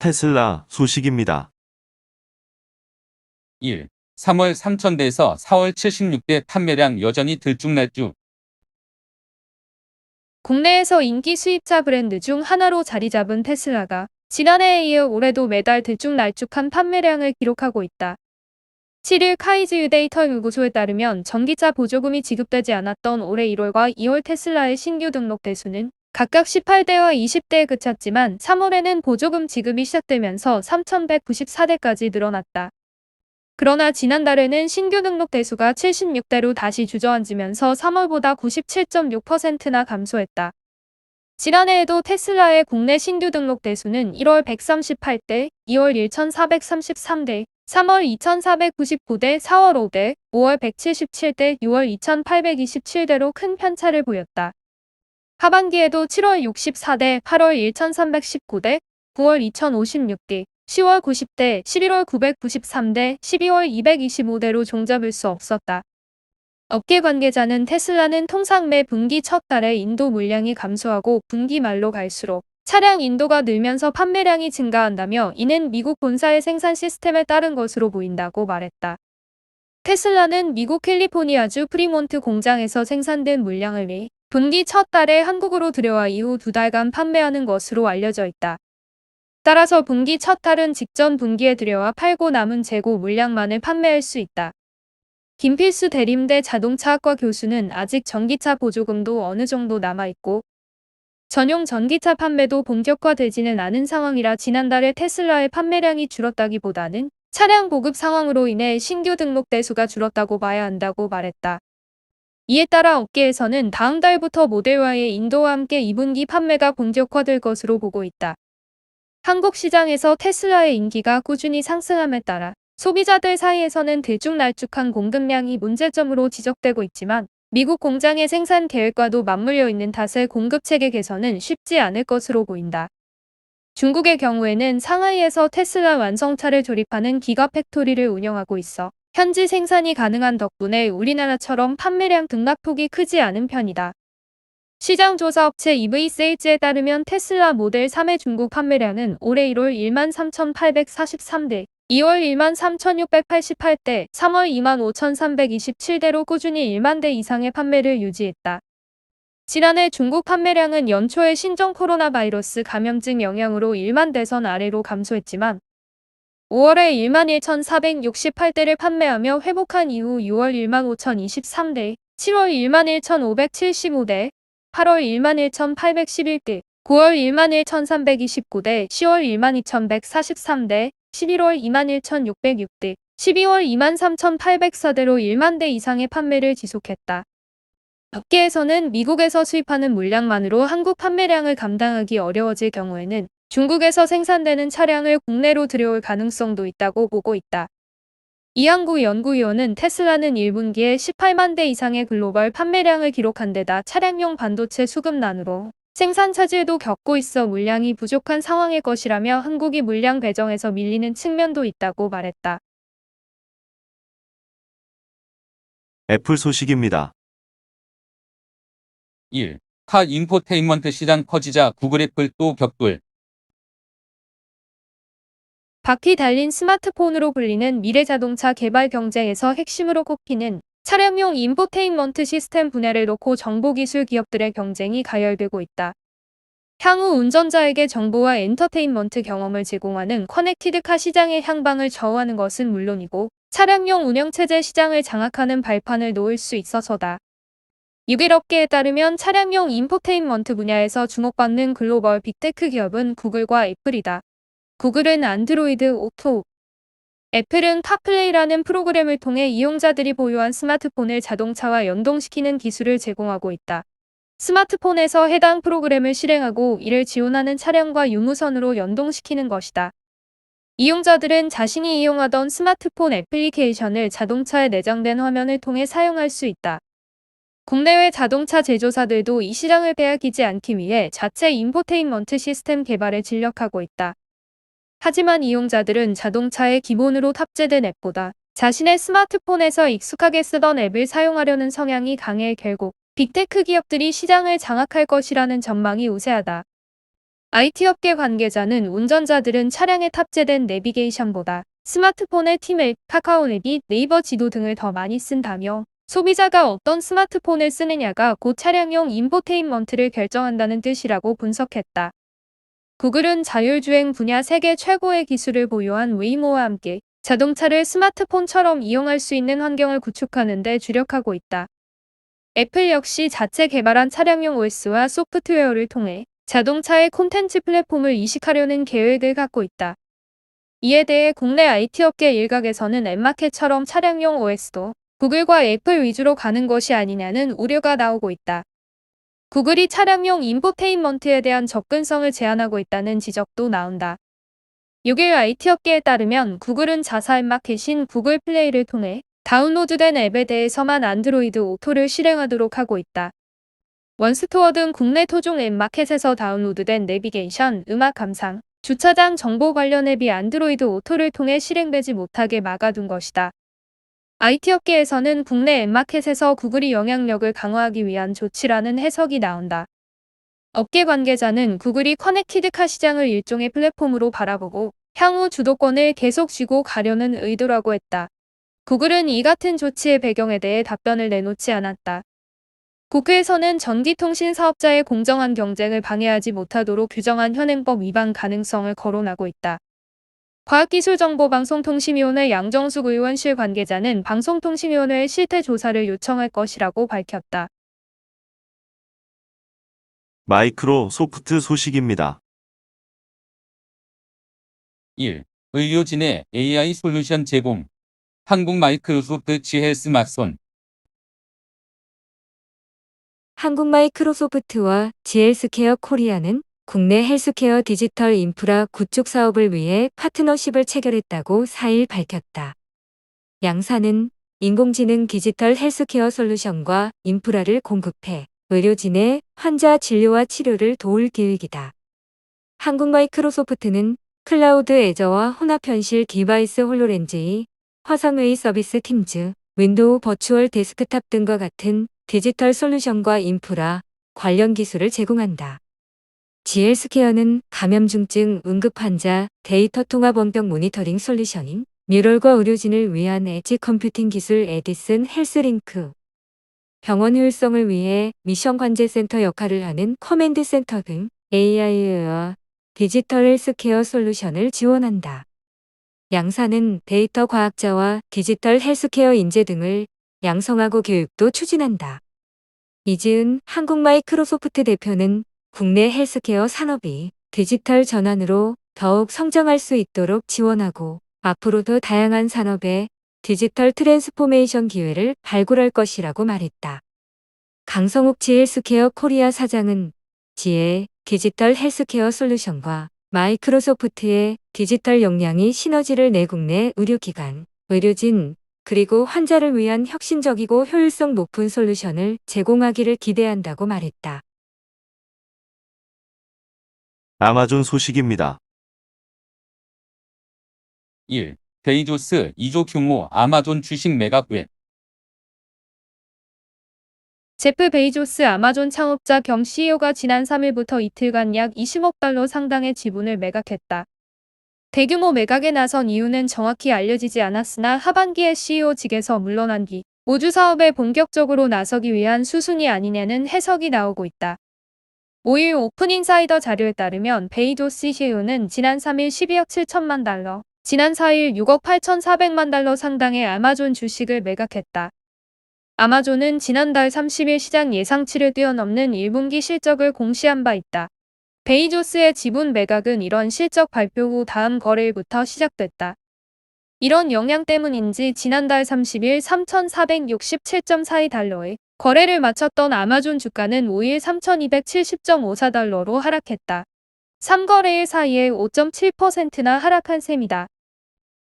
테슬라 소식입니다. 1. 3월 3,000대에서 4월 76대 판매량 여전히 들쭉날쭉. 국내에서 인기 수입차 브랜드 중 하나로 자리 잡은 테슬라가 지난해에 이어 올해도 매달 들쭉날쭉한 판매량을 기록하고 있다. 7일 카이즈 데이터 연구소에 따르면 전기차 보조금이 지급되지 않았던 올해 1월과 2월 테슬라의 신규 등록 대수는 각각 18대와 20대에 그쳤지만 3월에는 보조금 지급이 시작되면서 3,194대까지 늘어났다. 그러나 지난달에는 신규 등록 대수가 76대로 다시 주저앉으면서 3월보다 97.6%나 감소했다. 지난해에도 테슬라의 국내 신규 등록 대수는 1월 138대, 2월 1,433대, 3월 2,499대, 4월 5대, 5월 177대, 6월 2,827대로 큰 편차를 보였다. 하반기에도 7월 64대, 8월 1,319대, 9월 2,056대, 10월 90대, 11월 993대, 12월 225대로 종잡을 수 없었다. 업계 관계자는 테슬라는 통상 매 분기 첫 달에 인도 물량이 감소하고 분기 말로 갈수록 차량 인도가 늘면서 판매량이 증가한다며 이는 미국 본사의 생산 시스템에 따른 것으로 보인다고 말했다. 테슬라는 미국 캘리포니아주 프리몬트 공장에서 생산된 물량을 분기 첫 달에 한국으로 들여와 이후 2달간 판매하는 것으로 알려져 있다. 따라서 분기 첫 달은 직전 분기에 들여와 팔고 남은 재고 물량만을 판매할 수 있다. 김필수 대림대 자동차학과 교수는 아직 전기차 보조금도 어느 정도 남아있고 전용 전기차 판매도 본격화되지는 않은 상황이라 지난달에 테슬라의 판매량이 줄었다기보다는 차량 보급 상황으로 인해 신규 등록 대수가 줄었다고 봐야 한다고 말했다. 이에 따라 업계에서는 다음 달부터 모델 Y의 인도와 함께 2분기 판매가 본격화될 것으로 보고 있다. 한국 시장에서 테슬라의 인기가 꾸준히 상승함에 따라 소비자들 사이에서는 들쭉날쭉한 공급량이 문제점으로 지적되고 있지만 미국 공장의 생산 계획과도 맞물려 있는 탓에 공급 체계 개선은 쉽지 않을 것으로 보인다. 중국의 경우에는 상하이에서 테슬라 완성차를 조립하는 기가팩토리를 운영하고 있어 현지 생산이 가능한 덕분에 우리나라처럼 판매량 등락폭이 크지 않은 편이다. 시장조사업체 EV세일즈에 따르면 테슬라 모델 3의 중국 판매량은 올해 1월 13,843대, 2월 13,688대, 3월 25,327대로 꾸준히 1만 대 이상의 판매를 유지했다. 지난해 중국 판매량은 연초에 신종 코로나 바이러스 감염증 영향으로 1만 대선 아래로 감소했지만 5월에 11,468대를 판매하며 회복한 이후 6월 15,023대, 7월 11,575대, 8월 11,811대, 9월 11,329대, 10월 12,143대, 11월 21,606대, 12월 23,804대로 1만 대 이상의 판매를 지속했다. 업계에서는 미국에서 수입하는 물량만으로 한국 판매량을 감당하기 어려워질 경우에는 중국에서 생산되는 차량을 국내로 들여올 가능성도 있다고 보고 있다. 이항구 연구위원은 테슬라는 1분기에 18만 대 이상의 글로벌 판매량을 기록한 데다 차량용 반도체 수급난으로 생산 차질도 겪고 있어 물량이 부족한 상황일 것이라며 한국이 물량 배정에서 밀리는 측면도 있다고 말했다. 애플 소식입니다. 1. 카 인포테인먼트 시장 커지자 구글 애플 또 격돌. 바퀴 달린 스마트폰으로 불리는 미래자동차 개발 경쟁에서 핵심으로 꼽히는 차량용 인포테인먼트 시스템 분야를 놓고 정보기술 기업들의 경쟁이 가열되고 있다. 향후 운전자에게 정보와 엔터테인먼트 경험을 제공하는 커넥티드카 시장의 향방을 좌우하는 것은 물론이고 차량용 운영체제 시장을 장악하는 발판을 놓을 수 있어서다. 6일 업계에 따르면 차량용 인포테인먼트 분야에서 주목받는 글로벌 빅테크 기업은 구글과 애플이다. 구글은 안드로이드 오토, 애플은 카플레이라는 프로그램을 통해 이용자들이 보유한 스마트폰을 자동차와 연동시키는 기술을 제공하고 있다. 스마트폰에서 해당 프로그램을 실행하고 이를 지원하는 차량과 유무선으로 연동시키는 것이다. 이용자들은 자신이 이용하던 스마트폰 애플리케이션을 자동차에 내장된 화면을 통해 사용할 수 있다. 국내외 자동차 제조사들도 이 시장을 빼앗기지 않기 위해 자체 인포테인먼트 시스템 개발에 진력하고 있다. 하지만 이용자들은 자동차에 기본으로 탑재된 앱보다 자신의 스마트폰에서 익숙하게 쓰던 앱을 사용하려는 성향이 강해 결국 빅테크 기업들이 시장을 장악할 것이라는 전망이 우세하다. IT 업계 관계자는 운전자들은 차량에 탑재된 내비게이션보다 스마트폰의 팀앱, 카카오 앱이 네이버 지도 등을 더 많이 쓴다며 소비자가 어떤 스마트폰을 쓰느냐가 곧 차량용 인포테인먼트를 결정한다는 뜻이라고 분석했다. 구글은 자율주행 분야 세계 최고의 기술을 보유한 웨이모와 함께 자동차를 스마트폰처럼 이용할 수 있는 환경을 구축하는 데 주력하고 있다. 애플 역시 자체 개발한 차량용 OS와 소프트웨어를 통해 자동차의 콘텐츠 플랫폼을 이식하려는 계획을 갖고 있다. 이에 대해 국내 IT 업계 일각에서는 앱마켓처럼 차량용 OS도 구글과 애플 위주로 가는 것이 아니냐는 우려가 나오고 있다. 구글이 차량용 인포테인먼트에 대한 접근성을 제한하고 있다는 지적도 나온다. 6일 IT 업계에 따르면 구글은 자사 앱마켓인 구글 플레이를 통해 다운로드된 앱에 대해서만 안드로이드 오토를 실행하도록 하고 있다. 원스토어 등 국내 토종 앱마켓에서 다운로드된 내비게이션, 음악 감상, 주차장 정보 관련 앱이 안드로이드 오토를 통해 실행되지 못하게 막아둔 것이다. IT 업계에서는 국내 앱마켓에서 구글이 영향력을 강화하기 위한 조치라는 해석이 나온다. 업계 관계자는 구글이 커넥티드카 시장을 일종의 플랫폼으로 바라보고 향후 주도권을 계속 쥐고 가려는 의도라고 했다. 구글은 이 같은 조치의 배경에 대해 답변을 내놓지 않았다. 국회에서는 전기통신 사업자의 공정한 경쟁을 방해하지 못하도록 규정한 현행법 위반 가능성을 거론하고 있다. 과학기술정보방송통신위원회 양정숙 의원실 관계자는 방송통신위원회에 실태 조사를 요청할 것이라고 밝혔다. 마이크로소프트 소식입니다. 1. 의료진의 AI 솔루션 제공. 한국 마이크로소프트 지헬스 맞손. 한국 마이크로소프트와 GL스케어 코리아는 국내 헬스케어 디지털 인프라 구축 사업을 위해 파트너십을 체결했다고 4일 밝혔다. 양사는 인공지능 디지털 헬스케어 솔루션과 인프라를 공급해 의료진의 환자 진료와 치료를 도울 계획이다. 한국 마이크로소프트는 클라우드 애저와 혼합 현실 디바이스 홀로렌즈의 화상회의 서비스 팀즈, 윈도우 버추얼 데스크탑 등과 같은 디지털 솔루션과 인프라, 관련 기술을 제공한다. GL스케어는 감염중증 응급환자 데이터 통합 원격 모니터링 솔루션인 뮤럴과 의료진을 위한 엣지 컴퓨팅 기술 에디슨 헬스링크, 병원 효율성을 위해 미션 관제센터 역할을 하는 커맨드 센터 등 AI와 디지털 헬스케어 솔루션을 지원한다. 양사는 데이터 과학자와 디지털 헬스케어 인재 등을 양성하고 교육도 추진한다. 이지은 한국 마이크로소프트 대표는 국내 헬스케어 산업이 디지털 전환으로 더욱 성장할 수 있도록 지원하고 앞으로도 다양한 산업의 디지털 트랜스포메이션 기회를 발굴할 것이라고 말했다. 강성욱 지헬스케어 코리아 사장은 지의 디지털 헬스케어 솔루션과 마이크로소프트의 디지털 역량이 시너지를 내 국내 의료기관, 의료진, 그리고 환자를 위한 혁신적이고 효율성 높은 솔루션을 제공하기를 기대한다고 말했다. 아마존 소식입니다. 1. 베이조스 2조 규모 아마존 주식 매각 웹. 제프 베이조스 아마존 창업자 겸 CEO가 지난 3일부터 이틀간 약 20억 달러 상당의 지분을 매각했다. 대규모 매각에 나선 이유는 정확히 알려지지 않았으나 하반기에 CEO직에서 물러난 뒤 우주 사업에 본격적으로 나서기 위한 수순이 아니냐는 해석이 나오고 있다. 5일 오픈인사이더 자료에 따르면 베이조스 CEO는 지난 3일 12억 7천만 달러, 지난 4일 6억 8,400만 달러 상당의 아마존 주식을 매각했다. 아마존은 지난달 30일 시장 예상치를 뛰어넘는 1분기 실적을 공시한 바 있다. 베이조스의 지분 매각은 이런 실적 발표 후 다음 거래일부터 시작됐다. 이런 영향 때문인지 지난달 30일 3,467.42달러에 거래를 마쳤던 아마존 주가는 5일 3,270.54달러로 하락했다. 3거래일 사이에 5.7%나 하락한 셈이다.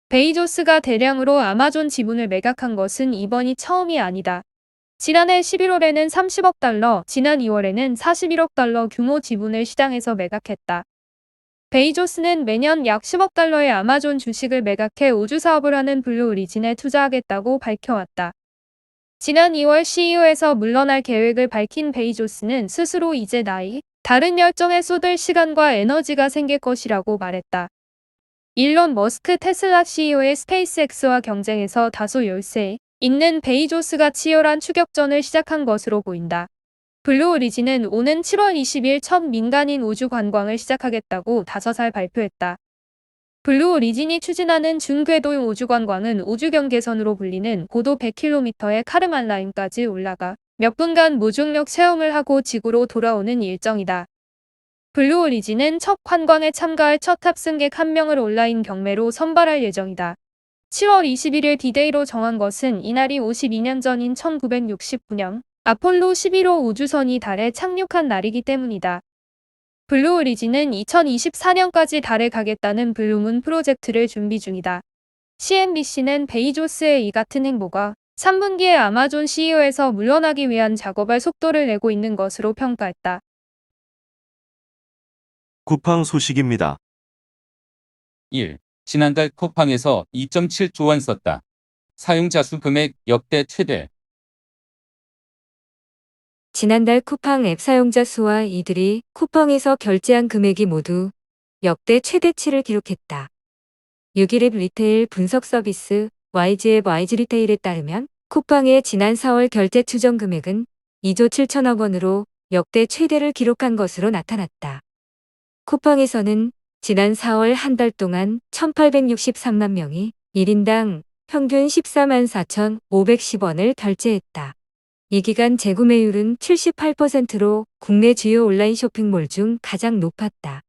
베이조스가 대량으로 아마존 지분을 매각한 것은 이번이 처음이 아니다. 지난해 11월에는 30억 달러, 지난 2월에는 41억 달러 규모 지분을 시장에서 매각했다. 베이조스는 매년 약 10억 달러의 아마존 주식을 매각해 우주 사업을 하는 블루 오리진에 투자하겠다고 밝혀왔다. 지난 2월 CEO에서 물러날 계획을 밝힌 베이조스는 스스로 이제 나이 다른 열정에 쏟을 시간과 에너지가 생길 것이라고 말했다. 일론 머스크 테슬라 CEO의 스페이스X와 경쟁에서 다소 열세 있는 베이조스가 치열한 추격전을 시작한 것으로 보인다. 블루 오리진은 오는 7월 20일 첫 민간인 우주 관광을 시작하겠다고 5살 발표했다. 블루 오리진이 추진하는 중궤도 우주 관광은 우주 경계선으로 불리는 고도 100km의 카르만 라인까지 올라가 몇 분간 무중력 체험을 하고 지구로 돌아오는 일정이다. 블루 오리진은 첫 관광에 참가할 첫 탑승객 1명을 온라인 경매로 선발할 예정이다. 7월 21일 디데이로 정한 것은 이날이 52년 전인 1969년 아폴로 11호 우주선이 달에 착륙한 날이기 때문이다. 블루 오리진은 2024년까지 달에 가겠다는 블루문 프로젝트를 준비 중이다. CNBC는 베이조스의 이 같은 행보가 3분기에 아마존 CEO에서 물러나기 위한 작업할 속도를 내고 있는 것으로 평가했다. 쿠팡 소식입니다. 1. 지난달 쿠팡에서 2.7조 원 썼다. 사용자 수 금액 역대 최대. 지난달 쿠팡 앱 사용자 수와 이들이 쿠팡에서 결제한 금액이 모두 역대 최대치를 기록했다. 6일 앱 리테일 분석 서비스 YG앱 YG리테일에 따르면 쿠팡의 지난 4월 결제 추정 금액은 2조 7천억 원으로 역대 최대를 기록한 것으로 나타났다. 쿠팡에서는 지난 4월 한 달 동안 1,863만 명이 1인당 평균 14만 4,510원을 결제했다. 이 기간 재구매율은 78%로 국내 주요 온라인 쇼핑몰 중 가장 높았다.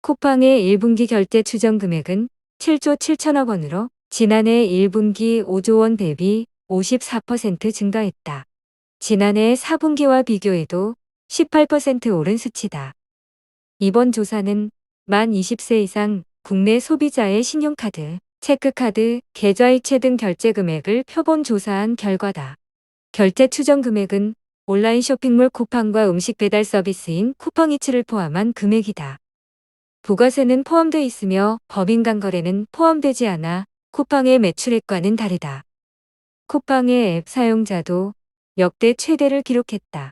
쿠팡의 1분기 결제 추정 금액은 7조 7천억 원으로 지난해 1분기 5조 원 대비 54% 증가했다. 지난해 4분기와 비교해도 18% 오른 수치다. 이번 조사는 만 20세 이상 국내 소비자의 신용카드, 체크카드, 계좌이체 등 결제 금액을 표본 조사한 결과다. 결제 추정 금액은 온라인 쇼핑몰 쿠팡과 음식 배달 서비스인 쿠팡이츠를 포함한 금액이다. 부가세는 포함돼 있으며 법인 간거래는 포함되지 않아 쿠팡의 매출액과는 다르다. 쿠팡의 앱 사용자도 역대 최대를 기록했다.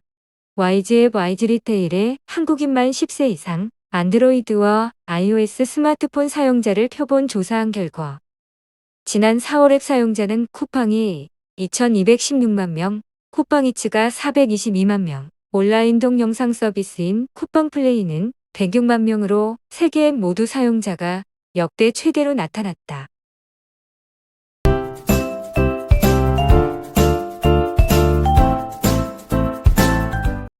YG앱 YG리테일의 한국인만 10세 이상 안드로이드와 iOS 스마트폰 사용자를 표본 조사한 결과 지난 4월 앱 사용자는 쿠팡이 2,216만 명, 쿠팡이츠가 422만 명, 온라인 동영상 서비스인 쿠팡플레이는 106만 명으로 3개 앱 모두 사용자가 역대 최대로 나타났다.